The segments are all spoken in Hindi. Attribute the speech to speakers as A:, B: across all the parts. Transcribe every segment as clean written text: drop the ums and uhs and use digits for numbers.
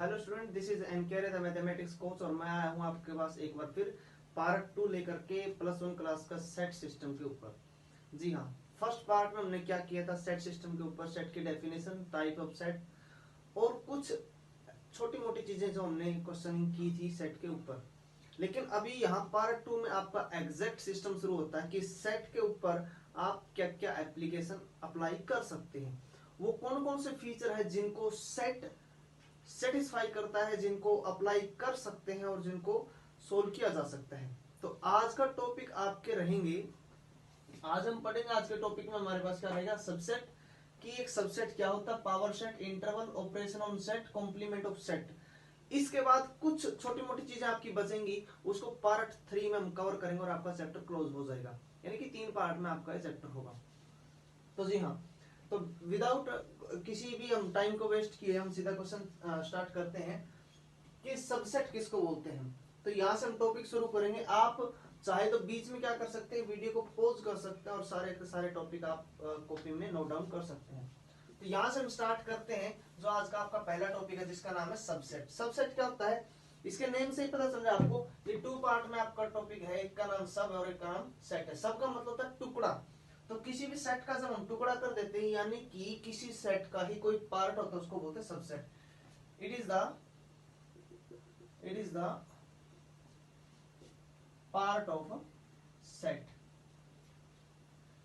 A: हेलो स्टूडेंट, दिस इज एनकेरे द मैथमेटिक्स कोच और मैं आया हूँ आपके पास एक बार फिर पार्ट 2 लेकर के +1 क्लास का सेट सिस्टम के ऊपर। जी हाँ, फर्स्ट पार्ट में हमने क्या किया था, सेट सिस्टम के ऊपर, सेट की डेफिनेशन, टाइप ऑफ सेट और कुछ छोटी मोटी चीजें जो हमने क्वेश्चनिंग की थी सेट के ऊपर। लेकिन अभी यहाँ पार्ट 2 में आपका एग्जैक्ट सिस्टम शुरू होता है कि सेट के ऊपर आप क्या क्या एप्लीकेशन अप्लाई कर सकते हैं, वो कौन कौन से फीचर है जिनको सेट सेटिस्फाई करता है, जिनको अप्लाई कर सकते हैं और जिनको सोल्व किया जा सकता है। तो आज का टॉपिक आपके रहेंगे, आज हम पढ़ेंगे, आज के टॉपिक में हमारे पास क्या रहेगा, सबसेट कि एक सबसेट क्या होता है, power set, interval, operation on set, complement of set. इसके बाद कुछ छोटी मोटी चीजें आपकी बचेंगी, उसको पार्ट 3 में हम कवर करेंगे और आपका चैप्टर क्लोज हो जाएगा, यानी कि 3 पार्ट में आपका चैप्टर होगा। तो जी हाँ, तो विदाउट किसी भी हम टाइम को वेस्ट किए हम सीधा क्वेश्चन स्टार्ट करते हैं कि सबसेट किसको बोलते हैं। तो यहाँ से हम टॉपिक शुरू करेंगे। आप चाहे तो बीच में क्या कर सकते हैं, वीडियो को पॉज कर सकते हैं और सारे के सारे टॉपिक आप कॉपी में नोट डाउन कर सकते हैं। तो यहाँ से हम स्टार्ट करते हैं जो आज का आपका पहला टॉपिक है, जिसका नाम है सबसेट। सबसेट क्या होता है, इसके नेम से ही पता चल रहा है आपको। ये 2 पार्ट में आपका टॉपिक है, एक का नाम सब और एक का नाम सेट है। सब का मतलब होता है टुकड़ा। तो किसी भी सेट का जब हम टुकड़ा कर देते हैं, यानी कि किसी सेट का ही कोई पार्ट होता है, उसको बोलते हैं subset. It is the part of set.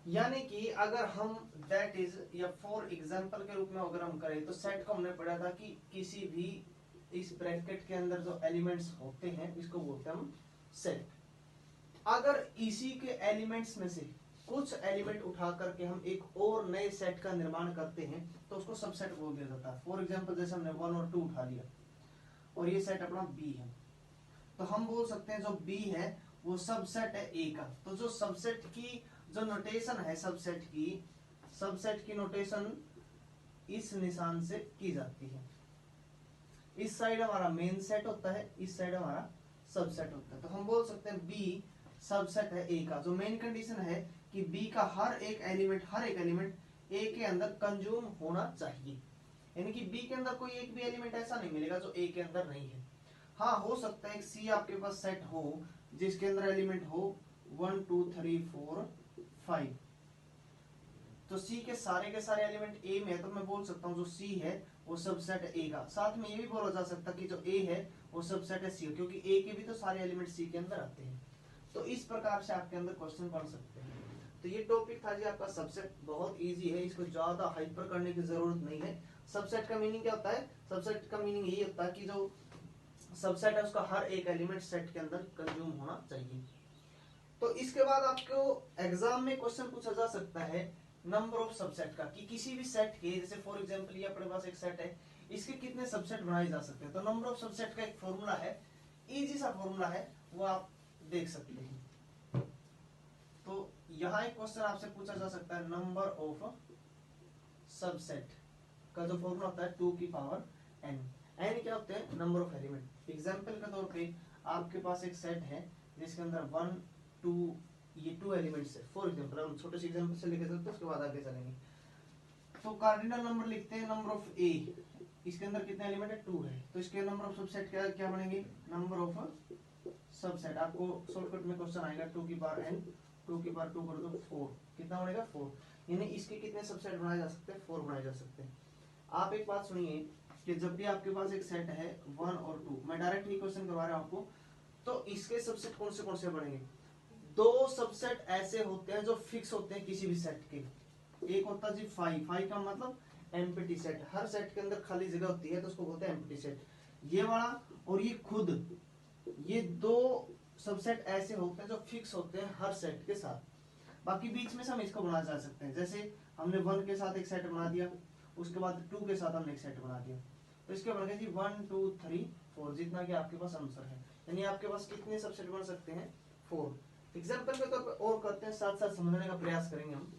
A: यानी कि अगर हम दैट इज या फॉर एग्जांपल के रूप में अगर हम करें तो सेट को हमने पढ़ा था कि किसी भी इस ब्रैकेट के अंदर जो एलिमेंट्स होते हैं इसको बोलते हैं हम सेट। अगर इसी के एलिमेंट्स में से कुछ एलिमेंट उठा करके हम एक और नए सेट का निर्माण करते हैं तो उसको सबसेट बोल दिया जाता है। फॉर एग्जांपल जैसे हमने 1 और 2 उठा लिया और ये सेट अपना बी है, तो हम बोल सकते हैं जो बी है वो सबसेट है ए का। तो जो सबसेट की जो नोटेशन है, सबसेट की नोटेशन इस निशान से की जाती है। इस साइड हमारा मेन सेट होता है, इस साइड हमारा सबसेट होता है। तो हम बोल सकते हैं बी सबसेट है ए का। जो मेन कंडीशन है कि बी का हर एक एलिमेंट ए के अंदर कंज्यूम होना चाहिए, यानी कि बी के अंदर कोई एक भी एलिमेंट ऐसा नहीं मिलेगा जो ए के अंदर नहीं है। हाँ, हो सकता है एक सी आपके पास सेट हो जिसके अंदर एलिमेंट हो 1 2 3 4 5, तो सी के सारे एलिमेंट ए में है, तो मैं बोल सकता हूँ जो सी है वो सबसेट है ए का। साथ में ये भी बोला जा सकता है कि जो ए है वो सबसेट है सी, क्योंकि ए के भी तो सारे एलिमेंट सी के अंदर आते हैं। तो इस प्रकार से आपके अंदर क्वेश्चन बन सकते हैं। तो ये टॉपिक था जी आपका सबसेट। बहुत इजी है, इसको ज्यादा हाइपर करने की जरूरत नहीं है। सबसेट का मीनिंग क्या होता है, सबसेट का मीनिंग ये होता है कि जो सबसेट है उसका हर एक एलिमेंट सेट के अंदर कंज्यूम होना चाहिए। तो इसके बाद आपको एग्जाम में क्वेश्चन पूछा जा सकता है नंबर ऑफ सबसेट का, कि किसी भी सेट के, जैसे फॉर एग्जांपल ये अपने पास एक सेट है, इसके कितने सबसेट बनाए जा सकते हैं। तो नंबर ऑफ सबसेट का एक फॉर्मूला है, इजी सा फॉर्मूला है, वो आप देख सकते हैं। तो यहाँ एक क्वेश्चन आपसे पूछा जा सकता है, नंबर ऑफ सबसेट का जो फॉर्मूला होता है 2 की पावर n। n क्या होते हैं, नंबर ऑफ एलिमेंट। एग्जांपल के तौर पे आपके पास एक सेट है जिसके अंदर 1 2 ये 2 एलिमेंट्स है। फॉर एग्जांपल हम छोटे से एग्जांपल से लेके चलते हैं, उसके बाद आगे चलेंगे। तो कार्डिनल नंबर लिखते हैं, नंबर ऑफ ए, इसके अंदर कितने एलिमेंट है, 2 है, तो इसके नंबर ऑफ सबसेट क्या क्या बनेंगे, नंबर ऑफ सबसेट। आपको शॉर्टकट में क्वेश्चन आएगा 2 की पावर n, 2 की पावर 2 कर दो 4, कितना बनेगा 4। यानी इसके कितने सबसेट बनाए जा सकते हैं, 4 बनाए जा सकते हैं। आप एक बात सुनिए कि जब भी आपके पास एक सेट है 1 और 2, मैं डायरेक्ट ही क्वेश्चन करवा रहा हूं आपको, तो इसके सबसेट कौन से बनेंगे। 2 सबसेट ऐसे होते हैं जो फिक्स होते हैं किसी भी सेट के। एक होता है जी 5 का मतलब एम्प्टी सेट, हर सेट के अंदर खाली जगह होती है तो उसको बोलते हैं एम्प्टी सेट, ये वाला। और ये खुद, ये 2 सबसेट ऐसे होते हैं जो फिक्स होते हैं हर सेट के साथ। बाकी बीच में से हम इसको बना जा सकते हैं, जैसे हमने 1 के साथ एक सेट बना दिया, उसके बाद 2 के साथ हमने एक सेट बना दिया, तो इसके बन गए जी 1 2 3 4, जितना कि आपके पास आंसर है। यानी आपके पास कितने सबसेट बन सकते हैं, 4। एग्जाम्पल के तौर पर और करते हैं, साथ साथ समझने का प्रयास करेंगे हम।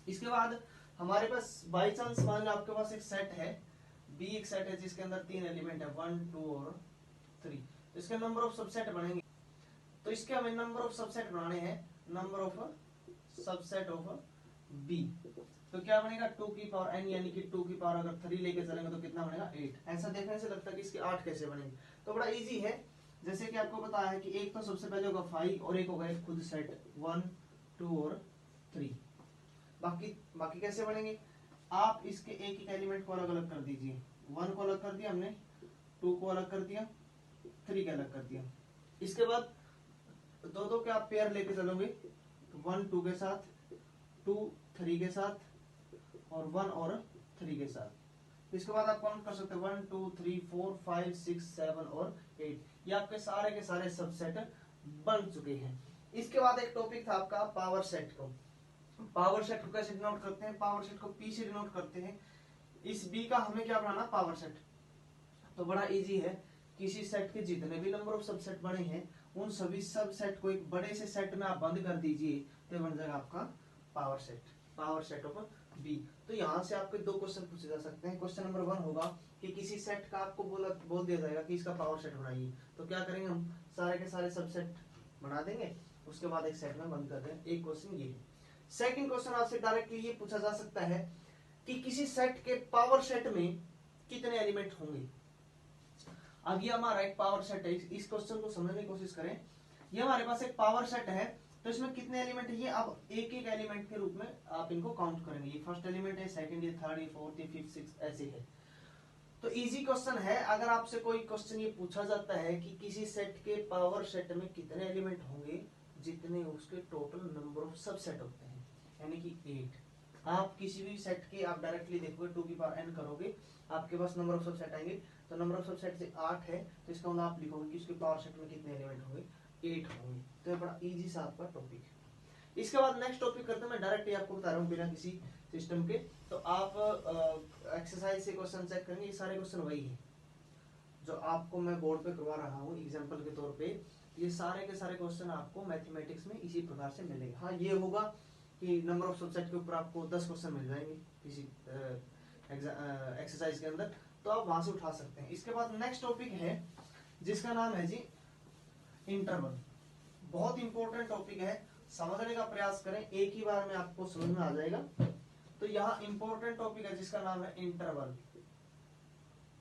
A: इसके बाद हमारे पास बाई चांस मान लो आपके पास एक सेट है बी, एक सेट है जिसके अंदर 3 एलिमेंट है 1 2 और 3, तो इसके नंबर ऑफ सबसेट बनेंगे। तो इसके हमें नंबर ऑफ सबसेट बनाने हैं, number of subset of B. तो क्या बनेगा 2 की पावर n, यानी कि 2 की पावर अगर 3 लेके चलेंगे तो कितना बनेगा 8। ऐसा देखने से लगता है कि इसके 8 कैसे बनेंगे, तो बड़ा इजी है। जैसे कि आपको पता है कि एक तो सबसे पहले होगा 5 और एक होगा खुद सेट 1 2 और 3। बाकी कैसे बनेंगे, आप इसके एक एक एलिमेंट को अलग अलग कर दीजिए। 1 को अलग कर दिया हमने, 2 को अलग कर दिया, 3 को अलग कर दिया। इसके बाद दो दो के आप पेयर लेके चलोगे, 1 2 के साथ, 2 3 के साथ, और 1 और 3 के साथ। इसके बाद आप काउंट कर सकते हैं 1 2 3 4 5 6 7 और 8। ये आपके सारे के सारे सबसेट बन चुके हैं। इसके बाद एक टॉपिक था आपका पावर सेट को। पावर सेट को कैसे डिनोट करते हैं, पावर सेट को पी से डिनोट करते हैं। इस बी का हमें क्या बनाना, पावर सेट। तो बड़ा इजी है, किसी सेट के जितने भी नंबर ऑफ सबसेट बने हैं उन सभी सबसेट को एक बड़े से सेट में आप बंद कर दीजिए तो बन जाएगा आपका power set, power set of B. तो यहाँ से आपके दो क्वेश्चन पूछे जा सकते हैं। क्वेश्चन नंबर 1 होगा कि किसी सेट का आपको बोल दिया जाएगा कि इसका पावर सेट बनाइए, तो क्या करेंगे हम, सारे के सारे सबसेट बना देंगे, उसके बाद एक सेट में बंद कर देंगे। एक क्वेश्चन ये है। सेकंड क्वेश्चन आपसे डायरेक्टली ये पूछा जा सकता है कि किसी सेट के पावर सेट में कितने एलिमेंट होंगे। अब ये हमारा एक पावर सेट है, इस क्वेश्चन को समझने की कोशिश करें। ये हमारे पास एक पावर सेट है, तो इसमें कितने एलिमेंट है, ये अब एक एक एलिमेंट के रूप में आप इनको काउंट करेंगे। ये फर्स्ट एलिमेंट है, सेकंड, ये थर्ड, ये फोर्थ, ये फिफ्थ, सिक्स्थ, ऐसे है। तो इजी क्वेश्चन है। अगर आपसे कोई क्वेश्चन ये पूछा जाता है कि किसी सेट के पावर सेट में कितने एलिमेंट होंगे, जितने उसके टोटल नंबर ऑफ सबसेट होते हैं, यानी कि 8। आप किसी भी सेट के आप डायरेक्टली देखोगे 2 की पावर n करोगे, आपके पास नंबर ऑफ सबसेट आएंगे। तो नंबर ऑफ सबसेट से 8 है, तो इसका मतलब आप लिखोगे कि उसके पावर सेट में कितने एलिमेंट होंगे, 8 होंगे। तो ये बड़ा इजी सा आपका टॉपिक है। इसके बाद नेक्स्ट टॉपिक करते हैं, मैं डायरेक्टली आपको बता रहा हूँ बिना किसी सिस्टम के। तो आप एक्सरसाइज से क्वेश्चन चेक करेंगे, ये सारे क्वेश्चन वही है जो आपको मैं बोर्ड पे करवा रहा हूँ एग्जाम्पल के तौर पे। ये सारे के सारे क्वेश्चन आपको मैथमेटिक्स में इसी प्रकार से मिलेगा। हाँ, ये होगा कि नंबर ऑफ सबसेट के ऊपर आपको 10 क्वेश्चन मिल जाएंगे किसी एक्सरसाइज के अंदर, तो आप वहां से उठा सकते हैं। इसके बाद नेक्स्ट टॉपिक है जिसका नाम है जी इंटरवल। बहुत इंपॉर्टेंट टॉपिक है, समझने का प्रयास करें, एक ही बार में आपको समझ में आ जाएगा। तो यहाँ इंपॉर्टेंट टॉपिक है जिसका नाम है इंटरवल।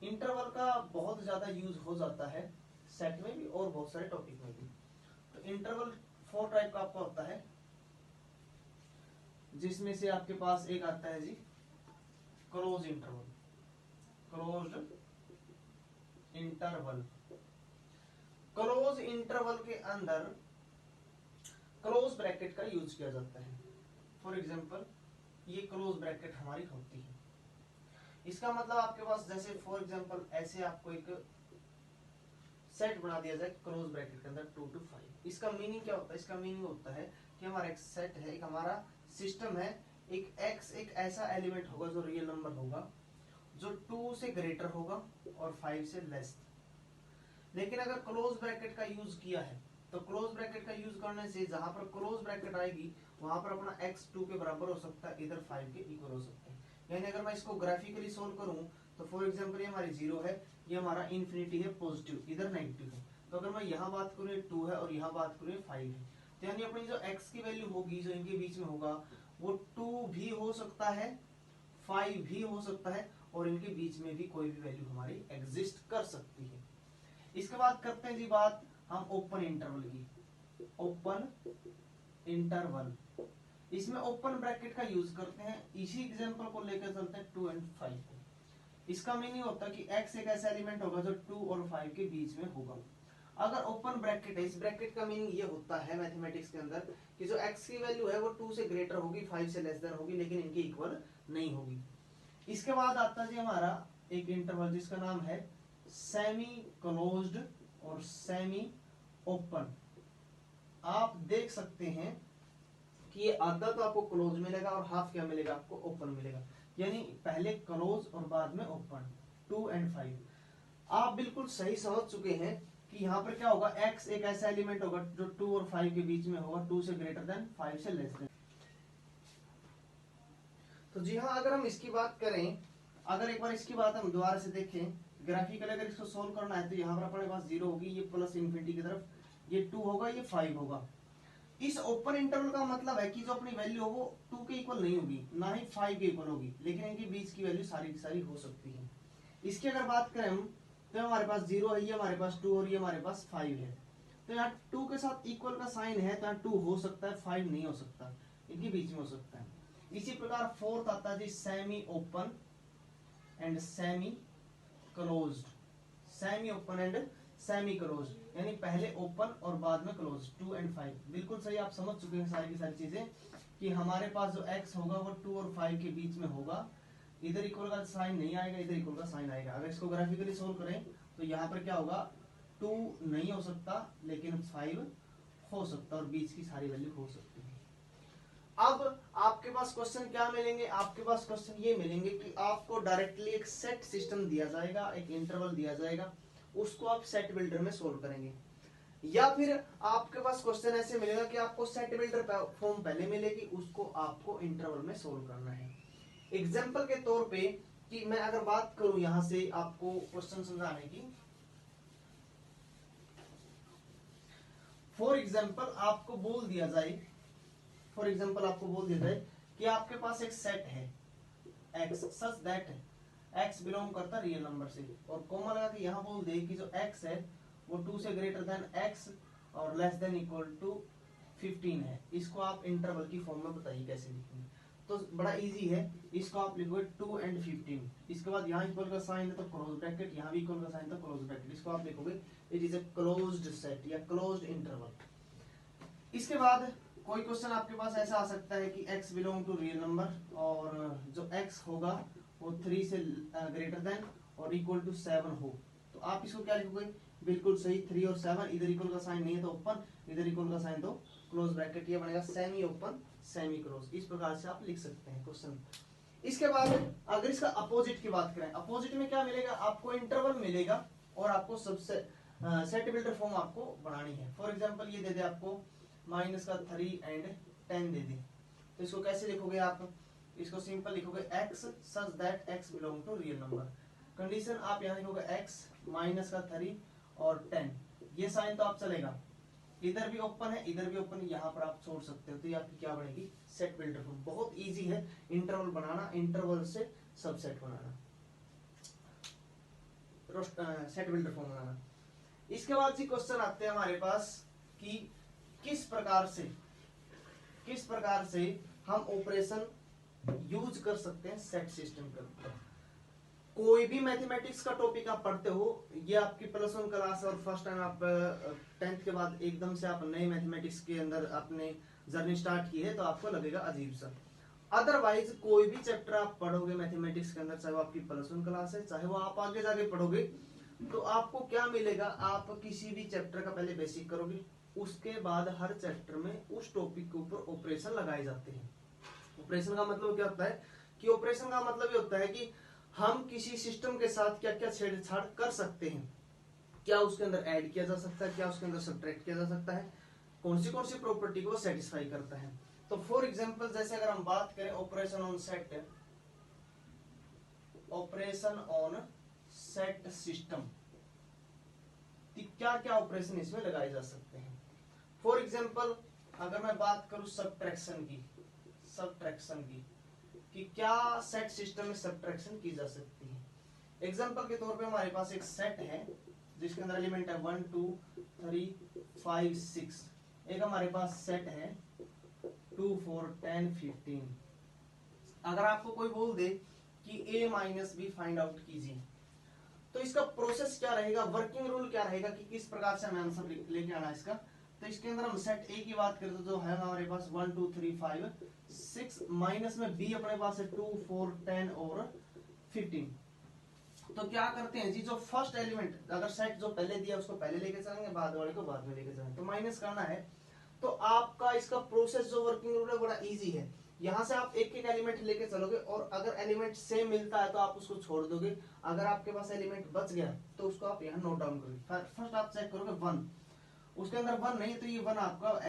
A: इंटरवल का बहुत ज्यादा यूज हो जाता है सेट में भी और बहुत सारे टॉपिक में भी। तो इंटरवल 4 टाइप का आपका होता है, जिसमें से आपके पास एक आता है जी close interval. Closed interval, close interval के अंदर क्लोज ब्रैकेट का यूज किया जाता है। फॉर एग्जांपल ये क्लोज ब्रैकेट हमारी होती है। इसका मतलब आपके पास जैसे फॉर एग्जांपल ऐसे आपको एक सेट बना दिया जाए क्लोज ब्रैकेट के अंदर 2 to 5। इसका मीनिंग क्या होता है, इसका मीनिंग होता है कि हमारा एक सेट है, एक हमारा सिस्टम है, एक x एक ऐसा एलिमेंट होगा जो रियल नंबर होगा, जो 2 से ग्रेटर होगा और 5 से लेस। लेकिन अगर क्लोज ब्रैकेट का यूज किया है तो क्लोज ब्रैकेट का यूज करने से जहां पर क्लोज ब्रैकेट आएगी वहां पर अपना x 2 के बराबर हो सकता है, इधर 5 के इक्वल हो सकता है। यानी अगर मैं इसको ग्राफिकली सोल्व करूं तो फॉर एग्जांपल ये हमारी 0 है, ये हमारा इंफिनिटी है पॉजिटिव, इधर नेगेटिव है। तो अगर मैं यहाँ बात करूँ 2 है और यहाँ बात करूँ 5 है, तो यानी अपनी जो x की वैल्यू होगी जो इनके बीच में होगा वो 2 भी हो सकता है, 5 भी हो सकता है, और इनके बीच में भी कोई भी वैल्यू हमारी एग्जिस्ट कर सकती है। इसके बाद करते हैं जी बात हम ओपन इंटरवल की। ओपन इंटरवल, इसमें ओपन ब्रैकेट का यूज करते हैं। इसी एग्जांपल को लेकर चलते हैं 2 और 5 को। इसका मीनिंग होता है कि x एक ऐसा एलिमेंट होगा जो 2 और 5 के बीच में होगा। अगर ओपन ब्रैकेट है, इस ब्रैकेट का मीनिंग ये होता है मैथमेटिक्स के अंदर कि जो x की वैल्यू है वो 2 से ग्रेटर होगी, 5 से लेस देन होगी, लेकिन इनकी इक्वल नहीं होगी। इसके बाद आता है जी हमारा एक इंटरवल जिसका नाम है सेमी क्लोज्ड और सेमी ओपन। आप देख सकते हैं कि ये आधा तो आपको क्लोज मिलेगा और हाफ क्या मिलेगा, आपको ओपन मिलेगा। यानी पहले क्लोज और बाद में ओपन। 2 और 5 आप बिल्कुल सही समझ चुके हैं कि यहाँ पर क्या होगा, x एक ऐसा एलिमेंट होगा जो 2 और 5 के बीच में होगा, 2 से ग्रेटर देन 5 से लेस देन। तो जी हाँ, अगर हम इसकी बात करें, अगर एक बार इसकी बात हम दोबारा से देखें ग्राफिकली, अगर इसको सोल्व करना है तो यहाँ पर अपने पास 0 होगी, ये प्लस इन्फिनिटी की तरफ, ये 2 होगा, ये 5 होगा। इस ओपन इंटरवल का मतलब है कि जो अपनी वैल्यू हो वो 2 के इक्वल नहीं होगी, ना ही 5 के इक्वल होगी, लेकिन इनके बीच की वैल्यू सारी की सारी हो सकती है। इसकी अगर बात करें हम, तो हमारे पास 0 है, ये हमारे पास 2 और ये हमारे पास 5 है। तो यहाँ 2 के साथ इक्वल का साइन है, तो यहाँ 2 हो सकता है, 5 नहीं हो सकता, इनके बीच में हो सकता है। इसी प्रकार फोर्थ आता है जी semi open and semi closed. Semi open and semi close, यानी पहले ओपन और बाद में क्लोज, 2 और 5। बिल्कुल सही, आप समझ चुके हैं सारी की सारी चीजें कि हमारे पास जो x होगा वो 2 और 5 के बीच में होगा। इधर इक्वल का साइन नहीं आएगा, इधर इक्वल का साइन आएगा। अगर इसको ग्राफिकली सोल्व करें तो यहाँ पर क्या होगा, 2 नहीं हो सकता लेकिन 5 हो सकता, और बीच की सारी वैल्यू हो सकती है। अब आपके पास क्वेश्चन क्या मिलेंगे, आपके पास क्वेश्चन ये मिलेंगे कि आपको डायरेक्टली एक सेट सिस्टम दिया जाएगा, एक इंटरवल दिया जाएगा, उसको आप सेट बिल्डर में सोल्व करेंगे। या फिर आपके पास क्वेश्चन ऐसे मिलेगा कि आपको सेट बिल्डर फॉर्म पहले मिलेगी, उसको आपको इंटरवल में सोल्व करना है। एग्जाम्पल के तौर पे कि मैं अगर बात करूं यहां से आपको क्वेश्चन समझाने की, फॉर एग्जाम्पल आपको बोल दिया जाए, फॉर एग्जाम्पल आपको बोल दिया जाए कि आपके पास एक सेट है x such that x belong करता रियल नंबर से, और कॉमा लगा के यहाँ बोल दे कि जो x है वो 2 से ग्रेटर देन x और लेस देन इक्वल टू 15 है। इसको आप इंटरवल की फॉर्म में बताइए कैसे लिखेंगे। तो बड़ा इजी है, इसको आप लिखोगे 2 and 15, इसके बाद यहाँ इक्वल का साइन है तो क्लोज ब्रैकेट, यहाँ भी इक्वल का साइन तो क्लोज ब्रैकेट, इसको आप लिखोगे it is a closed set या क्लोज्ड इंटरवल। इसके बाद कोई क्वेश्चन आपके पास ऐसा आ सकता है कि x belong to real number, और जो x होगा वो 3 से ग्रेटर देन और इक्वल टू 7 हो, तो आप इसको क्या लिखोगे, बिल्कुल सही 3 और 7, इधर इक्वल का साइन नहीं है तो ओपन, इधर इक्वल का साइन तो क्लोज ब्रैकेट, ये बनेगा सेमी ओपन सेमी क्लोज। इस प्रकार से आप लिख सकते हैं क्वेश्चन। इसके बाद अगर इसका अपोजिट की बात करें, अपोजिट में क्या मिलेगा, आपको इंटरवल मिलेगा और आपको सबसे सेट बिल्डर फॉर्म आपको बनानी है। फॉर एग्जांपल ये दे दे आपको -3 and 10 दे दे, तो इसको कैसे लिखोगे आप, इसको सिंपल लिखोगे x such that x belong to real number. Condition आप यहाँ लिखोगे x -3 और 10, ये साइन तो आप चलेगा, इधर भी ओपन है इधर भी ओपन, यहाँ पर आप छोड़ सकते हो, तो ये आपकी क्या बनेगी, सेट बिल्डर फॉर्म। बहुत इजी है इंटरवल बनाना, इंटरवल से सबसेट बनाना, सेट बिल्डर फॉर्म बनाना। इसके बाद जी क्वेश्चन आते हैं हमारे पास कि किस प्रकार से हम ऑपरेशन यूज कर सकते हैं सेट सिस्टम के ऊपर। कोई भी मैथमेटिक्स का टॉपिक आप पढ़ते हो, ये आपकी +1 क्लास और फर्स्ट टाइम आप 10th के बाद एकदम से आप नए मैथमेटिक्स के अंदर अपने जर्नी स्टार्ट की है, तो आपको लगेगा अजीब सा। अदरवाइज कोई भी चैप्टर आप पढ़ोगे मैथमेटिक्स के अंदर, चाहे वो आपकी +1 क्लास है, चाहे वो आप आगे जाके पढ़ोगे, तो आपको क्या मिलेगा, आप किसी भी चैप्टर का पहले बेसिक करोगे, उसके बाद हर चैप्टर में उस टॉपिक के ऊपर ऑपरेशन लगाए जाते हैं। ऑपरेशन का मतलब क्या होता है कि ऑपरेशन का मतलब ये होता है कि हम किसी सिस्टम के साथ क्या क्या छेड़छाड़ कर सकते हैं, क्या उसके अंदर ऐड किया जा सकता है, क्या उसके अंदर सब्ट्रैक्ट किया जा सकता है, कौन सी प्रॉपर्टी को सेटिस्फाई करता है। तो फॉर एग्जांपल जैसे अगर हम बात करें operation on set, operation on set system, क्या क्या ऑपरेशन इसमें लगाए जा सकते हैं। फॉर एग्जांपल अगर मैं बात करूं सब्ट्रैक्शन की कि क्या सेट सिस्टम में सब्ट्रैक्शन की जा सकती है। एग्जांपल के तौर पे हमारे पास एक सेट है जिसके अंदर एलिमेंट है 1 2 3 5 6, एक हमारे पास सेट है 2 4 10 15। अगर आपको कोई बोल दे कि a minus B find out कीजिए, तो इसका प्रोसेस क्या रहेगा, वर्किंग रूल क्या रहेगा कि किस प्रकार से हमें आंसर लेके आना है इसका। तो इसके अंदर हम सेट ए की बात करें तो जो है हमारे पास 1 2 3 5 6, माइनस में बी अपने पास है 2 4 10 और 15। तो क्या करते हैं जी, जो फर्स्ट एलिमेंट अगर सेट जो पहले दिया उसको पहले लेके चलेंगे, बाद वाले को बाद में लेके चलेंगे, तो माइनस करना है। तो आपका इसका प्रोसेस जो वर्किंग रूल है बड़ा इजी है, यहाँ से आप एक एक एलिमेंट लेके चलोगे और अगर एलिमेंट सेम मिलता है तो आप उसको छोड़ दोगे, अगर आपके पास एलिमेंट बच गया तो उसको आप यहाँ नोट डाउन करोगे। फर्स्ट आप चेक करोगे 1, उसके अंदर 1 नहीं है तो ये 1 आपका